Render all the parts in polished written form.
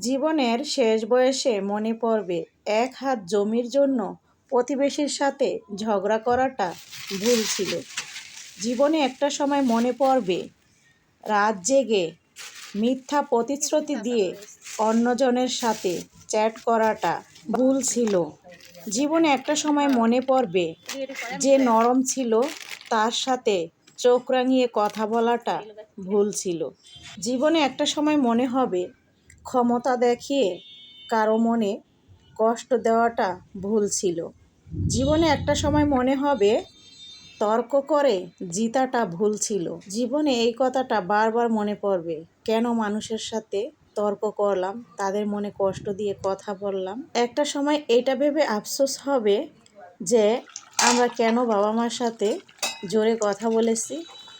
জীবনের শেষ বয়সে মনে পড়বে এক হাত জমির জন্য প্রতিবেশীর সাথে ঝগড়া করাটা ভুল ছিল। জীবনে একটা সময় মনে পড়বে রাত জেগে মিথ্যা প্রতিশ্রুতি দিয়ে অন্যজনের সাথে চ্যাট করাটা ভুল ছিল। জীবনে একটা সময় মনে পড়বে যে নরম ছিল তার সাথে চোখ রাঙিয়ে কথা বলাটা ভুল ছিল। জীবনে একটা সময় মনে হবে ক্ষমতা দেখিয়ে কারো মনে কষ্ট দেওয়াটা ভুল ছিল। জীবনে একটা সময় মনে হবে তর্ক করে জিতাটা ভুল ছিল। জীবনে এই কথাটা বারবার মনে পড়বে, কেন মানুষের সাথে তর্ক করলাম, তাদের মনে কষ্ট দিয়ে কথা বললাম। একটা সময় এটা ভেবে আফসোস হবে যে আমরা কেন বাবা মার সাথে জোরে কথা বলেছি,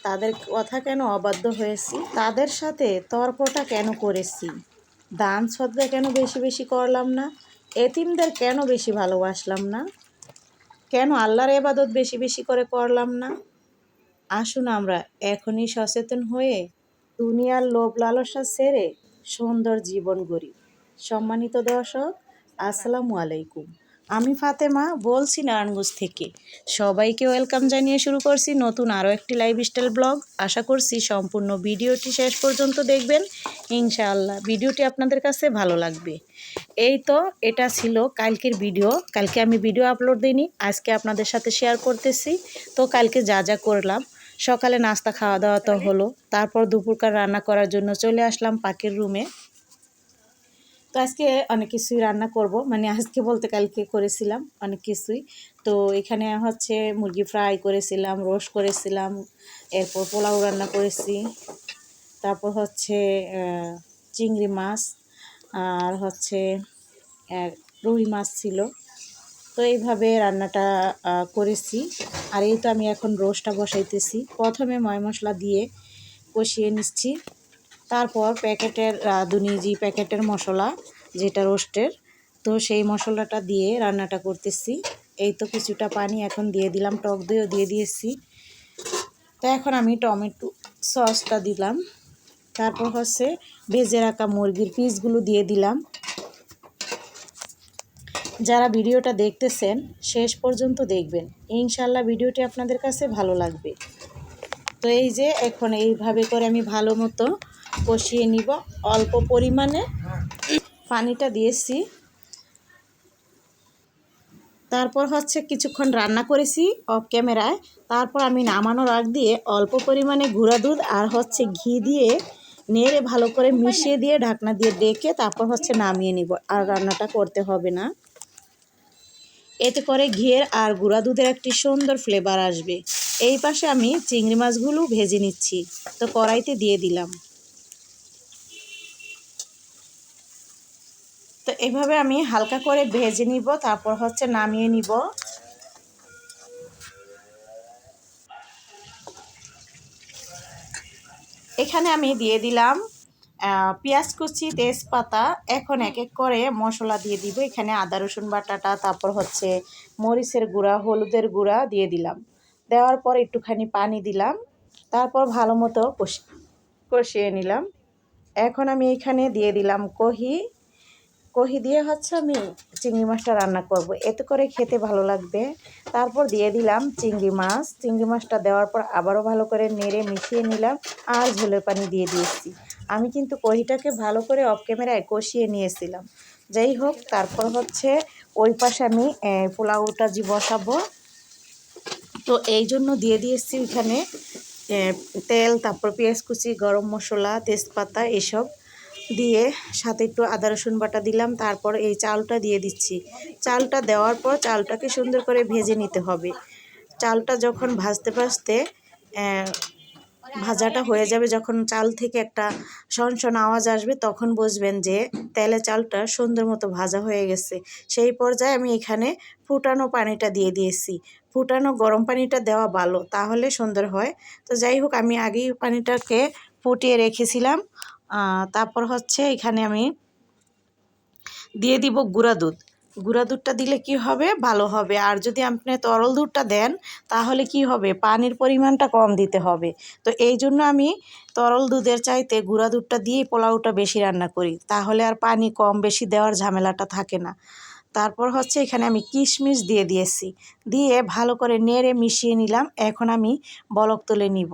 তাদের কথা কেন অবাধ্য হয়েছি, তাদের সাথে তর্কটা কেন করেছি, দান সদ্গা কেন বেশি বেশি করলাম না, এতিমদের কেন বেশি ভালোবাসলাম না, কেন আল্লাহর ইবাদত বেশি বেশি করে করলাম না। আসুন আমরা এখনই সচেতন হয়ে দুনিয়ার লোভ লালসা ছেড়ে সুন্দর জীবন গড়ি। সম্মানিত দর্শক, আসসালামু আলাইকুম। আমি ফাতেমা বলছি নারায়ণগঞ্জ থেকে। সবাইকে ওয়েলকাম জানিয়ে শুরু করছি নতুন আরও একটি লাইফস্টাইল ব্লগ। আশা করছি সম্পূর্ণ ভিডিওটি শেষ পর্যন্ত দেখবেন, ইনশাআল্লাহ ভিডিওটি আপনাদের কাছে ভালো লাগবে। এই তো এটা ছিল কালকের ভিডিও। কালকে আমি ভিডিও আপলোড দিইনি, আজকে আপনাদের সাথে শেয়ার করতেছি। তো কালকে যা যা করলাম, সকালে নাস্তা খাওয়া দাওয়া তো হলো, তারপর দুপুরকার রান্না করার জন্য চলে আসলাম পাকের রুমে। তো আজকে অনেক কিছুই রান্না করব, মানে আজকে বলতে কালকে করেছিলাম অনেক কিছুই। তো এখানে হচ্ছে মুরগি ফ্রাই করেছিলাম, রোস্ট করেছিলাম, এরপর পোলাও রান্না করেছি, তারপর হচ্ছে চিংড়ি মাছ, আর হচ্ছে রুই মাছ ছিল। তো এইভাবে রান্নাটা করেছি। আর এই তো আমি এখন রোস্টটা বসাইতেছি। প্রথমে ময় মশলা দিয়ে কষিয়ে নিচ্ছি, তারপর প্যাকেটের রাঁধুনি প্যাকেটের মশলা যেটা রোস্টের, তো সেই মশলাটা দিয়ে রান্নাটা করতেছি। এই তো কিছুটা পানি এখন দিয়ে দিলাম, টক দইও দিয়ে দিয়েছি। তো এখন আমি টমেটো সসটা দিলাম, তারপর হচ্ছে ভেজে রাখা মুরগির পিসগুলো দিয়ে দিলাম। যারা ভিডিওটা দেখতেছেন শেষ পর্যন্ত দেখবেন, ইনশাআল্লাহ ভিডিওটি আপনাদের কাছে ভালো লাগবে। তো এই যে এখন এইভাবে করে আমি ভালো মতো কষিয়ে নিব। অল্প পরিমাণে পানিটা দিয়েছি। তারপর হচ্ছে কিছুক্ষণ রান্না করেছি অফ ক্যামেরায়। তারপর আমি নামানোর আগ দিয়ে অল্প পরিমাণে গুঁড়া দুধ আর হচ্ছে ঘি দিয়ে নেড়ে ভালো করে মিশিয়ে দিয়ে ঢাকনা দিয়ে ডেকে তারপর হচ্ছে নামিয়ে নিব। আর রান্নাটা করতে হবে না, এতে করে ঘিয়ের আর গুঁড়া দুধের একটি সুন্দর ফ্লেভার আসবে। এই পাশে আমি চিংড়ি মাছগুলো ভেজে নিচ্ছি, তো কড়াইতে দিয়ে দিলাম। তো এভাবে আমি হালকা করে ভেজে নিব, তারপর হচ্ছে নামিয়ে নিব। এখানে আমি দিয়ে দিলাম পেঁয়াজ কুচি, তেজপাতা। এখন এক এক করে মশলা দিয়ে দিব। এখানে আদা রসুন বাটাটা, তারপর হচ্ছে মরিচের গুঁড়া, হলুদের গুঁড়া দিয়ে দিলাম। দেওয়ার পর একটুখানি পানি দিলাম, তারপর ভালো মতো কষিয়ে নিলাম। এখন আমি এখানে দিয়ে দিলাম কহি দিয়ে হচ্ছে আমি চিংড়ি মাছটা রান্না করব, এতে করে খেতে ভালো লাগবে। তারপর দিয়ে দিলাম চিংড়ি মাছটা দেওয়ার পর আবারও ভালো করে নেড়ে মিশিয়ে নিলাম, আর ঝোলের পানি দিয়ে দিয়েছি। আমি কিন্তু কহিটাকে ভালো করে অফ ক্যামেরায় কষিয়ে নিয়েছিলাম। যাই হোক, তারপর হচ্ছে ওই পাশে আমি পোলাওটা বসাবো। তো এই জন্য দিয়ে দিয়েছি এখানে তেল, তারপর পেঁয়াজ কুচি, গরম মশলা, তেজপাতা এসব দিয়ে সাথে একটু আদা রসুন বাটা দিলাম। তারপর এই চালটা দিয়ে দিচ্ছি। চালটা দেওয়ার পর চালটাকে সুন্দর করে ভেজে নিতে হবে। চালটা যখন ভাজতে ভাজতে ভাজাটা হয়ে যাবে, যখন চাল থেকে একটা শনশন আওয়াজ আসবে, তখন বুঝবেন যে তেলে চালটা সুন্দর মতো ভাজা হয়ে গেছে। সেই পর্যায়ে আমি এখানে ফুটানো পানিটা দিয়ে দিয়েছি। ফুটানো গরম পানিটা দেওয়া ভালো, তাহলে সুন্দর হয়। তো যাই হোক, আমি আগেই পানিটাকে ফুটিয়ে রেখেছিলাম। তারপর হচ্ছে এখানে আমি দিয়ে দিব গুঁড়া দুধ। গুঁড়া দুধটা দিলে কি হবে, ভালো হবে। আর যদি আপনি তরল দুধটা দেন তাহলে কি হবে, পানির পরিমাণটা কম দিতে হবে। তো এই জন্য আমি তরল দুধের চাইতে গুঁড়া দুধটা দিয়েই পোলাওটা বেশি রান্না করি, তাহলে আর পানি কম বেশি দেওয়ার ঝামেলাটা থাকে না। তারপর হচ্ছে এখানে আমি কিশমিশ দিয়ে দিয়েছি, দিয়ে ভালো করে নেড়ে মিশিয়ে নিলাম। এখন আমি বলক তুলে নিব।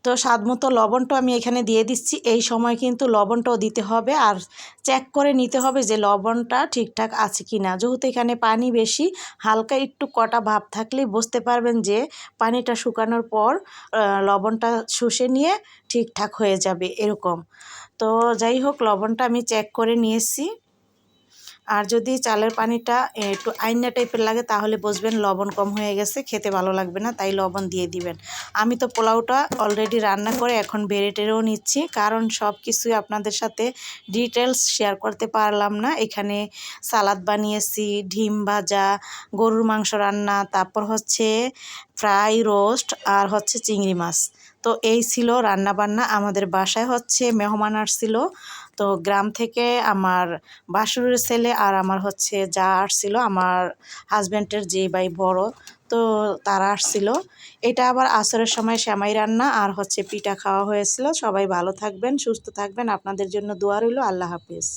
তো স্বাদ মতো লবণটা আমি এখানে দিয়ে দিচ্ছি। এই সময় কিন্তু লবণটাও দিতে হবে, আর চেক করে নিতে হবে যে লবণটা ঠিকঠাক আছে কি না। যেহেতু এখানে পানি বেশি, হালকা একটু কটা ভাব থাকলেই বুঝতে পারবেন যে পানিটা শুকানোর পর লবণটা শুষে নিয়ে ঠিকঠাক হয়ে যাবে এরকম। তো যাই হোক, লবণটা আমি চেক করে নিয়েছি। আর যদি চালের পানিটা একটু আইনা টাইপের লাগে তাহলে বুঝবেন লবণ কম হয়ে গেছে, খেতে ভালো লাগবে না, তাই লবণ দিয়ে দিবেন। আমি তো পোলাওটা অলরেডি রান্না করে এখন বেড়ে টেড়েও নিচ্ছি, কারণ সব কিছুই আপনাদের সাথে ডিটেলস শেয়ার করতে পারলাম না। এখানে সালাদ বানিয়েছি, ডিম ভাজা, গরুর মাংস রান্না, তারপর হচ্ছে ফ্রাই রোস্ট, আর হচ্ছে চিংড়ি মাছ। তো এই ছিল রান্না বান্না। আমাদের বাসায় হচ্ছে মেহমান আসছিল, তো গ্রাম থেকে আমার বাসুরের ছেলে আর আমার হচ্ছে যা আসছিল, আমার হাজব্যান্ডের যে ভাই বড়, তো তারা আসছিল। এটা আবার আসরের সময় সেমাই রান্না আর হচ্ছে পিঠা খাওয়া হয়েছিল। সবাই ভালো থাকবেন, সুস্থ থাকবেন, আপনাদের জন্য দোয়া রইল। আল্লাহ হাফেজ।